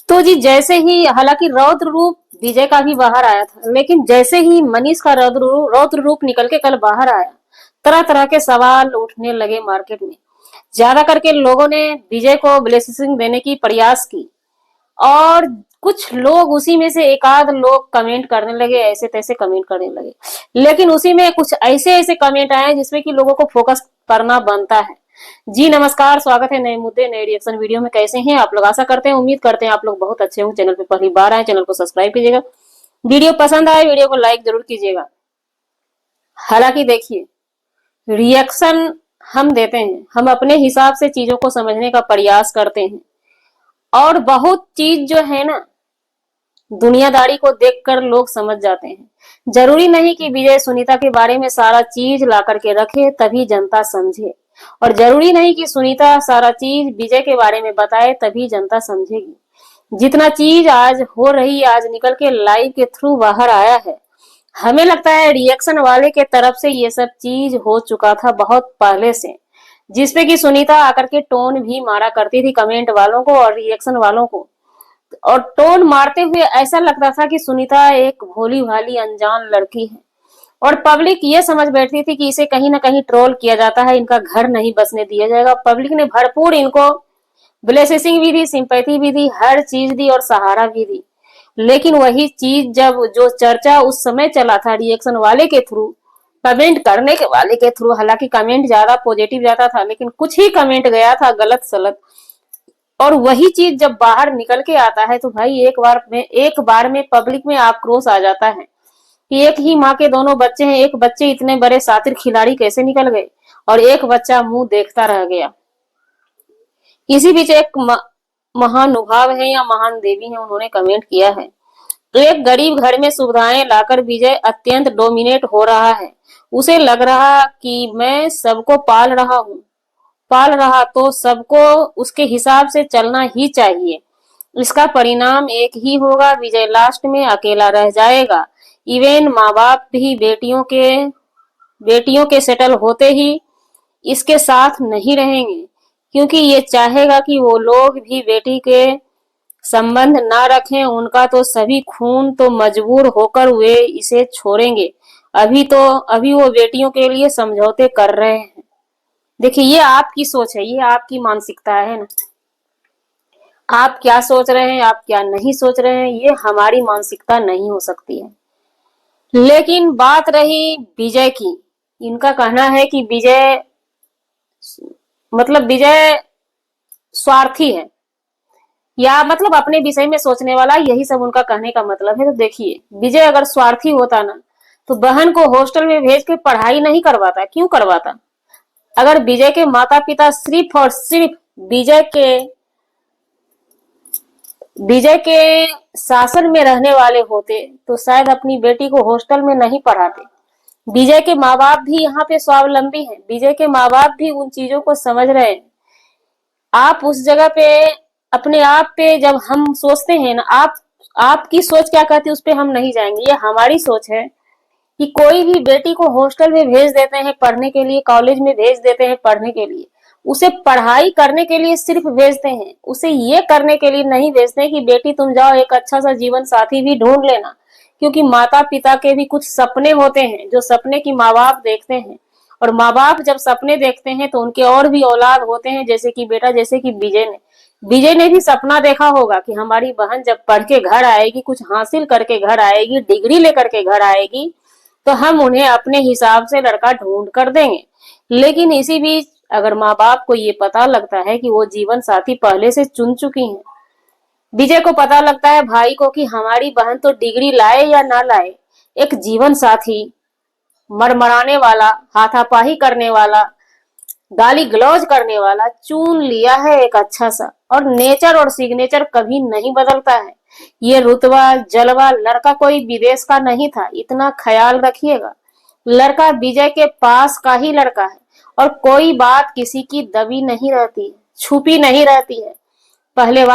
तो जी जैसे ही हालांकि रौद्र रूप विजय का भी बाहर आया था, लेकिन जैसे ही मनीष का रौद्र रूप निकल के कल बाहर आया, तरह तरह के सवाल उठने लगे मार्केट में। ज्यादा करके लोगों ने विजय को ब्लेसिंग देने की प्रयास की, और कुछ लोग उसी में से एक आध लोग कमेंट करने लगे, ऐसे तैसे कमेंट करने लगे। लेकिन उसी में कुछ ऐसे ऐसे कमेंट आए जिसमें कि लोगों को फोकस करना बनता है। जी नमस्कार, स्वागत है नए मुद्दे नए रिएक्शन वीडियो में। कैसे हैं आप लोग? आशा करते हैं, उम्मीद करते हैं आप लोग बहुत अच्छे हों। चैनल पे पहली बार आए, चैनल को सब्सक्राइब कीजिएगा। वीडियो पसंद आए, वीडियो को लाइक जरूर कीजिएगा। हालांकि देखिए, रिएक्शन हम देते हैं, हम अपने हिसाब से चीजों को समझने का प्रयास करते हैं, और बहुत चीज जो है ना, दुनियादारी को देखकर लोग समझ जाते हैं। जरूरी नहीं कि विजय सुनीता के बारे में सारा चीज ला करके रखे तभी जनता समझे, और जरूरी नहीं कि सुनीता सारा चीज विजय के बारे में बताए तभी जनता समझेगी। जितना चीज आज हो रही, आज निकल के लाइव के थ्रू बाहर आया है, हमें लगता है रिएक्शन वाले के तरफ से ये सब चीज हो चुका था बहुत पहले से, जिसपे कि सुनीता आकर के टोन भी मारा करती थी कमेंट वालों को और रिएक्शन वालों को। और टोन मारते हुए ऐसा लगता था कि सुनीता एक भोली भाली अनजान लड़की है, और पब्लिक ये समझ बैठती थी कि इसे कहीं ना कहीं ट्रोल किया जाता है, इनका घर नहीं बसने दिया जाएगा। पब्लिक ने भरपूर इनको ब्लेसिंग भी दी, सिंपैथी भी दी, हर चीज दी और सहारा भी दी। लेकिन वही चीज जब जो चर्चा उस समय चला था रिएक्शन वाले के थ्रू, कमेंट करने के वाले के थ्रू, हालांकि कमेंट ज्यादा पॉजिटिव जाता था लेकिन कुछ ही कमेंट गया था गलत सलत, और वही चीज जब बाहर निकल के आता है तो भाई एक बार में पब्लिक में आक्रोश आ जाता है कि एक ही माँ के दोनों बच्चे हैं, एक बच्चे इतने बड़े शातिर खिलाड़ी कैसे निकल गए, और एक बच्चा मुंह देखता रह गया। इसी बीच एक महानुभाव है या महान देवी है, उन्होंने कमेंट किया है, एक गरीब घर में सुविधाएं लाकर विजय अत्यंत डोमिनेट हो रहा है। उसे लग रहा कि मैं सबको पाल रहा तो सबको उसके हिसाब से चलना ही चाहिए। इसका परिणाम एक ही होगा, विजय लास्ट में अकेला रह जाएगा। इवन माँ बाप भी बेटियों के सेटल होते ही इसके साथ नहीं रहेंगे, क्योंकि ये चाहेगा कि वो लोग भी बेटी के संबंध ना रखें। उनका तो सभी खून तो मजबूर होकर वे इसे छोड़ेंगे। अभी वो बेटियों के लिए समझौते कर रहे हैं। देखिए, ये आपकी सोच है, ये आपकी मानसिकता है ना। आप क्या सोच रहे हैं, आप क्या नहीं सोच रहे हैं, ये हमारी मानसिकता नहीं हो सकती है। लेकिन बात रही विजय की, इनका कहना है कि विजय स्वार्थी है, या मतलब अपने विषय में सोचने वाला, यही सब उनका कहने का मतलब है। तो देखिए, विजय अगर स्वार्थी होता ना तो बहन को हॉस्टल में भेज के पढ़ाई नहीं करवाता। क्यों करवाता? अगर विजय के माता पिता सिर्फ और सिर्फ विजय के शासन में रहने वाले होते तो शायद अपनी बेटी को हॉस्टल में नहीं पढ़ाते। विजय के माँ बाप भी यहाँ पे स्वावलंबी हैं, विजय के माँ बाप भी उन चीजों को समझ रहे हैं। आप उस जगह पे अपने आप पे जब हम सोचते हैं ना, आपकी सोच क्या कहती है उस पे हम नहीं जाएंगे। ये हमारी सोच है कि कोई भी बेटी को हॉस्टल में भेज देते हैं पढ़ने के लिए, कॉलेज में भेज देते हैं पढ़ने के लिए, उसे पढ़ाई करने के लिए सिर्फ भेजते हैं, उसे ये करने के लिए नहीं भेजते कि बेटी तुम जाओ एक अच्छा सा जीवन साथी भी ढूंढ लेना। क्योंकि माता पिता के भी कुछ सपने होते हैं, जो सपने की माँ बाप देखते हैं, और माँ बाप जब सपने देखते हैं तो उनके और भी औलाद होते हैं, जैसे कि बेटा, जैसे कि विजय ने भी सपना देखा होगा कि हमारी बहन जब पढ़ के घर आएगी, कुछ हासिल करके घर आएगी, डिग्री लेकर के घर आएगी, तो हम उन्हें अपने हिसाब से लड़का ढूंढ कर देंगे। लेकिन इसी बीच अगर माँ बाप को ये पता लगता है कि वो जीवन साथी पहले से चुन चुकी हैं, विजय को पता लगता है भाई को कि हमारी बहन तो डिग्री लाए या ना लाए, एक जीवन साथी मरमराने वाला, हाथापाही करने वाला, गाली गलौज करने वाला चुन लिया है एक अच्छा सा। और नेचर और सिग्नेचर कभी नहीं बदलता है। ये रुतबा जलवा लड़का कोई विदेश का नहीं था, इतना ख्याल रखिएगा। लड़का विजय के पास का ही लड़का है, और कोई बात किसी की दबी नहीं रहती, छुपी नहीं रहती है। पहली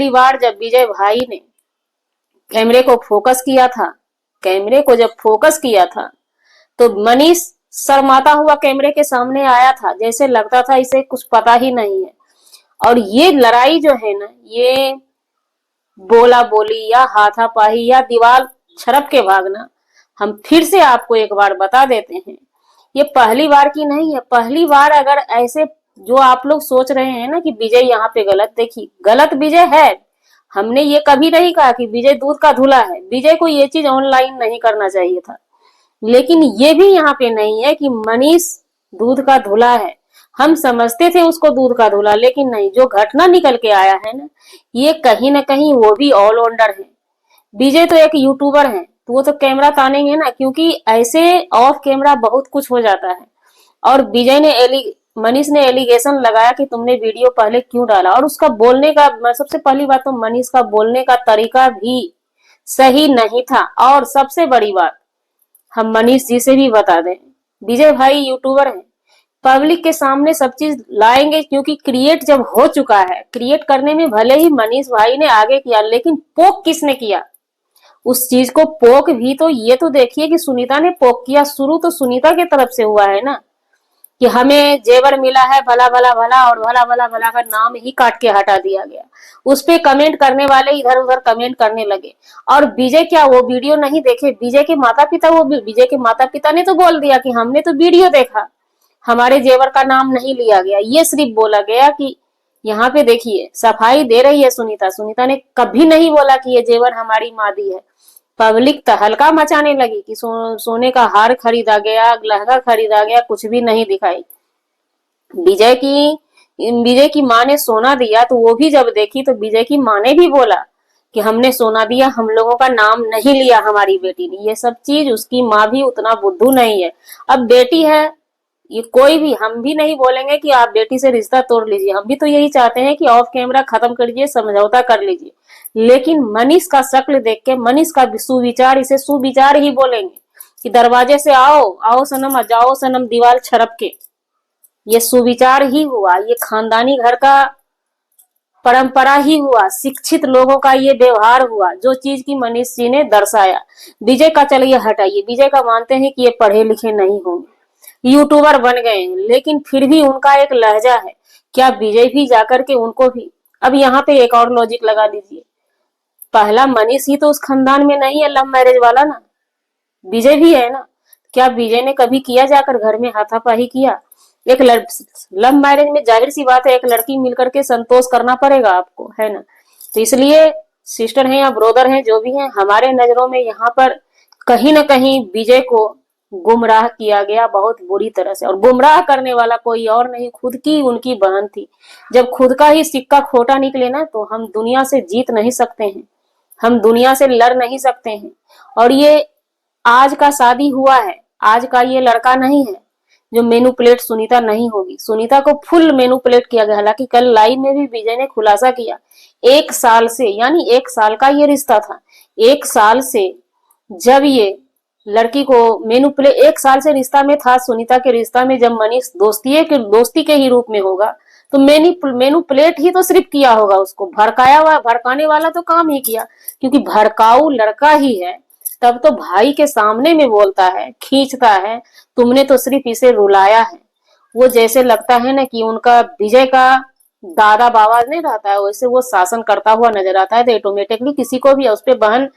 बार जब विजय भाई ने कैमरे को जब फोकस किया था तो मनीष शर्माता हुआ कैमरे के सामने आया था, जैसे लगता था इसे कुछ पता ही नहीं है। और ये लड़ाई जो है ना, ये बोला बोली या हाथापाई या दीवार छरप के भागना, हम फिर से आपको एक बार बता देते हैं, ये पहली बार की नहीं है। पहली बार अगर ऐसे जो आप लोग सोच रहे हैं ना कि विजय यहाँ पे गलत, देखी गलत विजय है। हमने ये कभी नहीं कहा कि विजय दूध का धुला है। विजय को ये चीज ऑनलाइन नहीं करना चाहिए था। लेकिन ये भी यहाँ पे नहीं है कि मनीष दूध का धुला है। हम समझते थे उसको दूध का धुला, लेकिन नहीं, जो घटना निकल के आया है ना, ये कहीं ना कहीं वो भी ऑलराउंडर है। विजय तो एक यूट्यूबर है, तो वो तो कैमरा तानेंगे ना, क्योंकि ऐसे ऑफ कैमरा बहुत कुछ हो जाता है। और विजय ने मनीष ने एलिगेशन लगाया कि तुमने वीडियो पहले क्यों डाला, और उसका बोलने का, सबसे पहली बात तो मनीष का बोलने का तरीका भी सही नहीं था। और सबसे बड़ी बात हम मनीष जी से भी बता दें, विजय भाई यूट्यूबर हैं, पब्लिक के सामने सब चीज लाएंगे, क्योंकि क्रिएट जब हो चुका है, क्रिएट करने में भले ही मनीष भाई ने आगे किया, लेकिन पोक किसने किया उस चीज को? पोक भी तो ये तो देखिए कि सुनीता ने पोक किया। शुरू तो सुनीता की तरफ से हुआ है ना, कि हमें जेवर मिला है भला भला भला, और भला भला भला का नाम ही काट के हटा दिया गया। उस पे कमेंट करने वाले इधर उधर कमेंट करने लगे। और विजय क्या वो वीडियो नहीं देखे? विजय के माता पिता, वो विजय के माता पिता ने तो बोल दिया कि हमने तो वीडियो देखा, हमारे जेवर का नाम नहीं लिया गया। ये सिर्फ बोला गया कि यहाँ पे देखिए सफाई दे रही है सुनीता। सुनीता ने कभी नहीं बोला कि ये जेवर हमारी माँ दी है। पब्लिक तहलका मचाने लगी कि सोने का हार खरीदा गया, लहंगा खरीदा गया, कुछ भी नहीं दिखाई। विजय की विजय की माँ ने सोना दिया, तो वो भी जब देखी तो विजय की माँ ने भी बोला कि हमने सोना दिया, हम लोगों का नाम नहीं लिया हमारी बेटी ने। ये सब चीज उसकी माँ भी उतना बुद्धू नहीं है। अब बेटी है, ये कोई भी, हम भी नहीं बोलेंगे कि आप बेटी से रिश्ता तोड़ लीजिए। हम भी तो यही चाहते हैं कि ऑफ कैमरा खत्म कर लीजिए, समझौता कर लीजिए। लेकिन मनीष का शक्ल देख के, मनीष का सुविचार, इसे सुविचार ही बोलेंगे कि दरवाजे से आओ आओ सनम, जाओ सनम दीवार छरप के। ये सुविचार ही हुआ, ये खानदानी घर का परंपरा ही हुआ, शिक्षित लोगों का ये व्यवहार हुआ, जो चीज की मनीष जी ने दर्शाया। विजय का चलिए हटाइए, विजय का मानते हैं कि ये पढ़े लिखे नहीं होंगे, यूट्यूबर बन गए हैं, लेकिन फिर भी उनका एक लहजा है। क्या विजय भी जाकर के उनको भी, अब यहाँ पे एक और लॉजिक लगा लीजिए, पहला मनीष ही तो उस खानदान में नहीं है लव मैरिज वाला ना, विजय भी है ना। क्या विजय ने कभी किया जाकर घर में हाथापाई किया? एक लव मैरिज में जाहिर सी बात है एक लड़की मिलकर के संतोष करना पड़ेगा आपको, है ना। तो इसलिए सिस्टर हैं या ब्रोदर हैं, जो भी हैं, हमारे नजरों में यहाँ पर कहीं ना कहीं विजय को गुमराह किया गया बहुत बुरी तरह से। और गुमराह करने वाला कोई और नहीं, खुद की उनकी बहन थी। जब खुद का ही सिक्का खोटा निकले ना, तो हम दुनिया से जीत नहीं सकते हैं, हम दुनिया से लड़ नहीं सकते हैं। और ये आज का शादी हुआ है, आज का ये लड़का नहीं है जो मेनू प्लेट सुनीता नहीं होगी। सुनीता को फुल मेनू प्लेट किया गया। हालांकि कल लाइव में भी विजय ने खुलासा किया, 1 साल से, यानी 1 साल का ये रिश्ता था, 1 साल से जब ये लड़की को मेनू प्लेट, 1 साल से रिश्ता में था सुनीता के रिश्ता में। जब मनीष दोस्ती के ही रूप में होगा, तो मेनू प्लेट ही तो सिर्फ किया होगा, उसको भड़काया हुआ, भड़काने वाला तो काम ही किया, क्योंकि भड़काऊ लड़का ही है। तब तो भाई के सामने में बोलता है, खींचता है, तुमने तो सिर्फ इसे रुलाया है। वो जैसे लगता है ना कि उनका विजय का दादा बाबा नहीं रहता है, वैसे वो शासन करता हुआ नजर आता है। तो ऑटोमेटिकली किसी को भी, उस पर बहन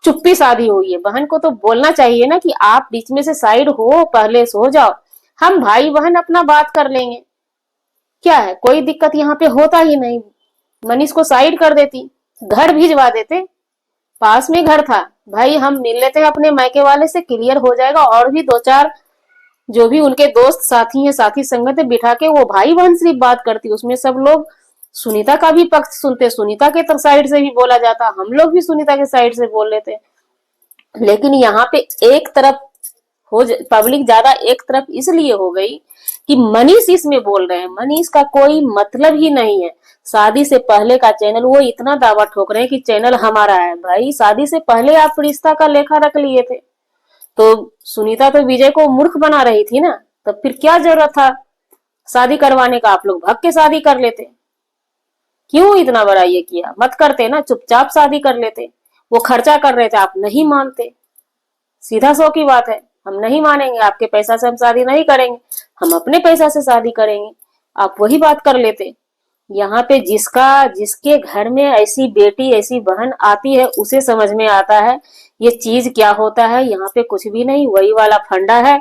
चुप्पी शादी हुई है, बहन को तो बोलना चाहिए ना कि आप बीच में से साइड हो, पहले सो जाओ, हम भाई बहन अपना बात कर लेंगे, क्या है, कोई दिक्कत यहाँ पे होता ही नहीं। मनीष को साइड कर देती, घर भिजवा देते, पास में घर था भाई, हम मिल लेते अपने मायके वाले से, क्लियर हो जाएगा। और भी 2-4 जो भी उनके दोस्त साथी हैं, साथी संगत है, बिठा के वो भाई बहन सिर्फ बात करती, उसमें सब लोग सुनीता का भी पक्ष सुनते, सुनीता के साइड से भी बोला जाता, हम लोग भी सुनीता के साइड से बोल लेते। लेकिन यहाँ पे एक तरफ पब्लिक ज्यादा एक तरफ इसलिए हो गई कि मनीष इसमें बोल रहे हैं। मनीष का कोई मतलब ही नहीं है। शादी से पहले का चैनल, वो इतना दावा ठोक रहे हैं कि चैनल हमारा है। भाई शादी से पहले आप रिश्ता का लेखा रख लिए थे, तो सुनीता तो विजय को मूर्ख बना रही थी ना, तब फिर क्या जरूरत था शादी करवाने का? आप लोग भाग के शादी कर लेते, क्यों इतना बड़ा ये किया? मत करते ना, चुपचाप शादी कर लेते। वो खर्चा कर रहे थे, आप नहीं मानते, सीधा सौ की बात है, हम नहीं मानेंगे, आपके पैसा से हम शादी नहीं करेंगे, हम अपने पैसा से शादी करेंगे, आप वही बात कर लेते। यहाँ पे जिसके घर में ऐसी बेटी ऐसी बहन आती है उसे समझ में आता है ये चीज क्या होता है। यहाँ पे कुछ भी नहीं, वही वाला फंडा है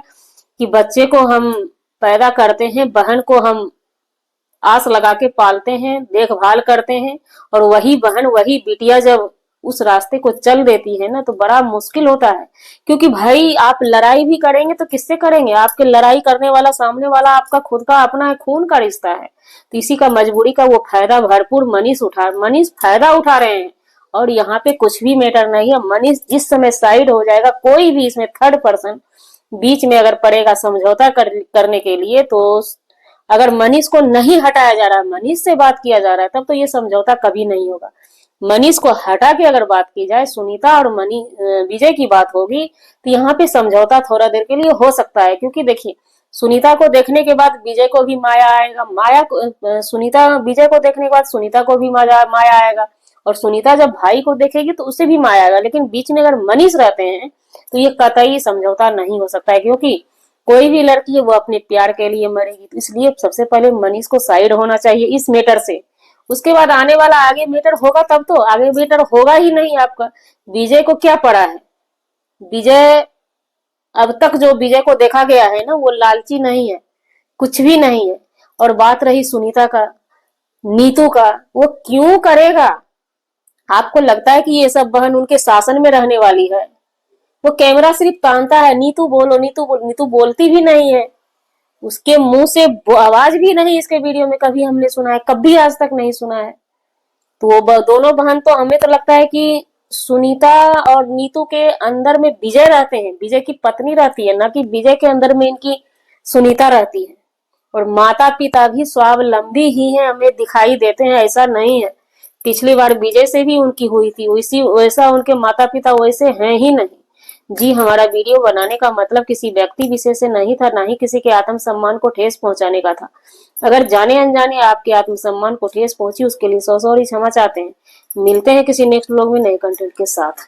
कि बच्चे को हम पैदा करते हैं, बहन को हम आस लगा के पालते हैं, देखभाल करते हैं, और वही बहन वही बिटिया जब उस रास्ते को चल देती है ना तो बड़ा मुश्किल होता है। क्योंकि भाई आप लड़ाई भी करेंगे तो किससे करेंगे, आपके लड़ाई करने वाला सामने वाला आपका खुद का अपना है, खून का रिश्ता है। तो इसी का मजबूरी का वो फायदा भरपूर मनीष फायदा उठा रहे हैं। और यहाँ पे कुछ भी मैटर नहीं है, मनीष जिस समय साइड हो जाएगा, कोई भी इसमें थर्ड पर्सन बीच में अगर पड़ेगा समझौता करने के लिए, तो अगर मनीष को नहीं हटाया जा रहा है, मनीष से बात किया जा रहा है, तब तो ये समझौता कभी नहीं होगा। मनीष को हटा के अगर बात की जाए, सुनीता और विजय की बात होगी, तो यहाँ पे समझौता थोड़ा देर के लिए हो सकता है। क्योंकि देखिए, सुनीता को देखने के बाद विजय को भी माया आएगा, सुनीता विजय को देखने के बाद सुनीता को भी माया आएगा, और सुनीता जब भाई को देखेगी तो उसे भी माया आएगा। लेकिन बीच में अगर मनीष रहते हैं तो ये कतई समझौता नहीं हो सकता है, क्योंकि कोई भी लड़की है वो अपने प्यार के लिए मरेगी। तो इसलिए सबसे पहले मनीष को साइड होना चाहिए इस मैटर से। उसके बाद आने वाला आगे मैटर होगा, तब तो आगे मैटर होगा ही नहीं आपका। विजय को क्या पड़ा है, विजय अब तक जो विजय को देखा गया है ना वो लालची नहीं है, कुछ भी नहीं है। और बात रही सुनीता का, नीतू का, वो क्यों करेगा? आपको लगता है कि ये सब बहन उनके शासन में रहने वाली है? वो कैमरा सिर्फ तानता है, नीतू बोलो नीतू बोलो, नीतू बोलती भी नहीं है। उसके मुंह से आवाज भी नहीं इसके वीडियो में कभी हमने सुना है, कभी आज तक नहीं सुना है। तो वो दोनों बहन तो हमें तो लगता है कि सुनीता और नीतू के अंदर में विजय रहते हैं, विजय की पत्नी रहती है, ना कि विजय के अंदर में इनकी सुनीता रहती है। और माता पिता भी स्वावलंबी ही हैं, हमें दिखाई देते हैं, ऐसा नहीं है। पिछली बार विजय से भी उनकी हुई थी, वैसी वैसा उनके माता पिता वैसे हैं ही नहीं। जी, हमारा वीडियो बनाने का मतलब किसी व्यक्ति विशेष से नहीं था, ना ही किसी के आत्मसम्मान को ठेस पहुंचाने का था। अगर जाने अनजाने आपके आत्मसम्मान को ठेस पहुंची उसके लिए सौ सॉरी, क्षमा चाहते हैं। मिलते हैं किसी नेक्स्ट व्लॉग में नए कंटेंट के साथ।